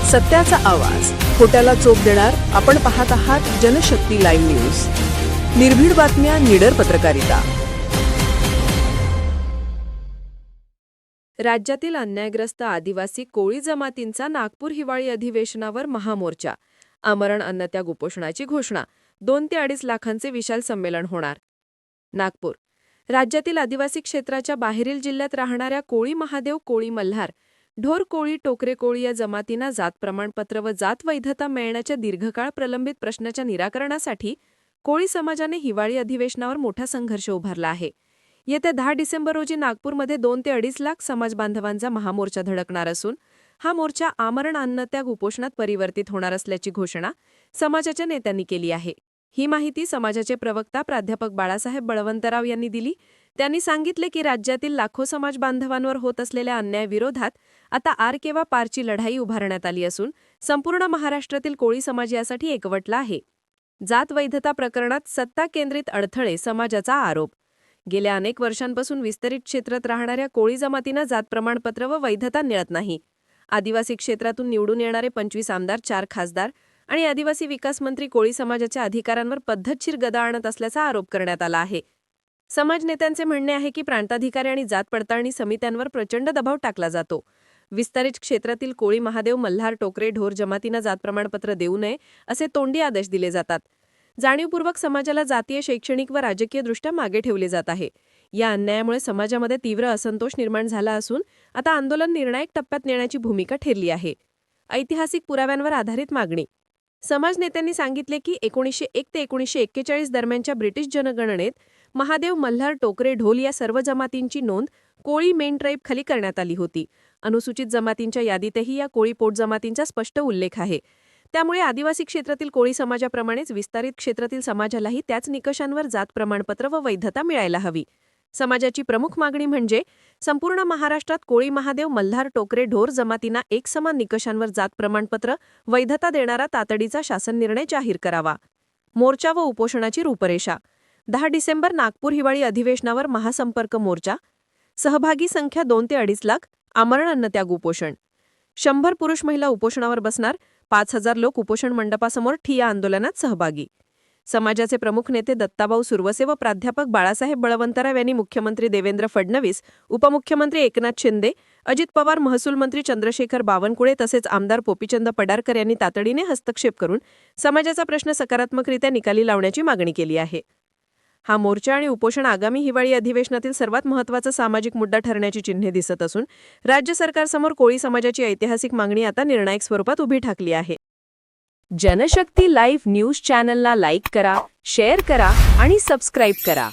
सत्याचा आवाज, खोट्याला चोप देणार. आपण पाहत आहात जनशक्ती लाईव्ह न्यूज. निर्भीड बातम्या, निडर पत्रकारिता. राज्यातील अन्यायग्रस्त आदिवासी कोळी जमातींचा नागपूर हिवाळी अधिवेशनावर महामोर्चा. आमरण अन्नत्याग उपोषणाची घोषणा. 2 ते 2.5 लाखांचे विशाल संमेलन होणार. नागपूर. राज्यातील आदिवासी क्षेत्राच्या बाहेरील जिल्ह्यात राहणाऱ्या कोळी महादेव, कोळी मल्हार, ढोर कोळी, टोकरे कोळी या जमातींना जात प्रमाणपत्र व जात वैधता मिळण्याच्या दीर्घकाळ प्रलंबित प्रश्नाच्या निराकरणासाठी कोळी समाजाने हिवाळी अधिवेशनावर मोठा संघर्ष उभारला आहे. येत्या 10 डिसेंबर रोजी नागपूरमध्ये 2 ते 2.5 लाख समाज बांधवांचा महामोर्चा धडकणार असून हा मोर्चा आमरण अन्नत्याग उपोषणात परिवर्तित होणार असल्याची घोषणा समाजाच्या नेत्यांनी केली आहे. ही माहिती समाजाचे प्रवक्ता प्राध्यापक बाळासाहेब बळवंतराव यांनी दिली. त्यांनी सांगितले की राज्यातील लाखो समाज बांधवांवर होत असलेल्या अन्यायाविरोधात आता आर केव्हा पारची लढाई उभारण्यात आली असून संपूर्ण महाराष्ट्रातील कोळी समाज यासाठी एकवटला आहे. जात वैधता प्रकरणात सत्ता केंद्रित अडथळे, समाजाचा आरोप. गेल्या अनेक वर्षांपासून विस्तरित क्षेत्रात राहणाऱ्या कोळी जमातींना जात प्रमाणपत्र व वैधता मिळत नाही. आदिवासी क्षेत्रातून निवडून येणारे 25 आमदार, 4 खासदार आणि आदिवासी विकास मंत्री कोळी समाजाच्या अधिकारांवर पद्धतशीर गदा आणत असल्याचा आरोप करण्यात आला आहे. समाज नेत्यांचे म्हणणे आहे की प्रांताधिकारी आणि जात पडताळणी समित्यांवर प्रचंड दबाव टाकला जातो. विस्तरित क्षेत्रातील कोळी महादेव, मल्हार, टोकरे, ढोर जमातींना जात प्रमाणपत्र देऊ नये असे तोंडी आदेश दिले जातात. जाणीवपूर्वक समाजाला जातीय, शैक्षणिक व राजकीयदृष्ट्या मागे ठेवले जात आहे. या अन्यायामुळे समाजामध्ये तीव्र असंतोष निर्माण झाला असून आता आंदोलन निर्णायक टप्प्यात नेण्याची भूमिका ठरली आहे. ऐतिहासिक पुराव्यांवर आधारित मागणी. समाज नेत्यांनी सांगितले की 1901 ते 1941 दरम्यानच्या ब्रिटिश जनगणनेत महादेव, मल्हार, टोकरे, ढोल या सर्व जमातींची नोंद कोळी मेन ट्राईब खाली करण्यात आली होती. अनुसूचित जमातींच्या यादीतही या कोळी पोट जमातींचा स्पष्ट उल्लेख आहे. त्यामुळे आदिवासी क्षेत्रातील कोळी समाजाप्रमाणेच विस्तारित क्षेत्रातील समाजालाही त्याच निकषांवर जात प्रमाणपत्र व वैधता मिळायला हवी. समाजाची प्रमुख मागणी म्हणजे संपूर्ण महाराष्ट्रात कोळी महादेव, मल्हार, टोकरे, ढोर जमातींना एकसमान निकषांवर जात प्रमाणपत्र वैधता देणारा तातडीचा शासन निर्णय जाहीर करावा. मोर्चा व उपोषणाची रूपरेषा. 10 डिसेंबर नागपूर हिवाळी अधिवेशनावर महासंपर्क मोर्चा. सहभागी संख्या 2 ते 2.5 लाख. आमरण अन्नत्याग उपोषण. 100 पुरुष महिला उपोषणावर बसणार. 5,000 लोक उपोषण मंडपासमोर ठिय्या आंदोलनात सहभागी. समाजाचे प्रमुख नेते दत्ताभाऊ सुरवसे व प्राध्यापक बाळासाहेब बळवंतराव यांनी मुख्यमंत्री देवेंद्र फडणवीस, उपमुख्यमंत्री एकनाथ शिंदे, अजित पवार, महसूल मंत्री चंद्रशेखर बावनकुळे तसेच आमदार पोपीचंद पडारकर यांनी तातडीने हस्तक्षेप करून समाजाचा प्रश्न सकारात्मकरित्या निकाली लावण्याची मागणी केली आहे. हा मोर्चा आणि उपोषण आगामी हिवाळी अधिवेशनातील सर्वात महत्त्वाचा सामाजिक मुद्दा ठरण्याची चिन्हे दिसत असून राज्य सरकारसमोर कोळी समाजाची ऐतिहासिक मागणी आता निर्णायक स्वरूपात उभी ठाकली आहे. जनशक्ती लाईव्ह न्यूज चॅनलला लाईक करा, शेअर करा आणि सबस्क्राईब करा.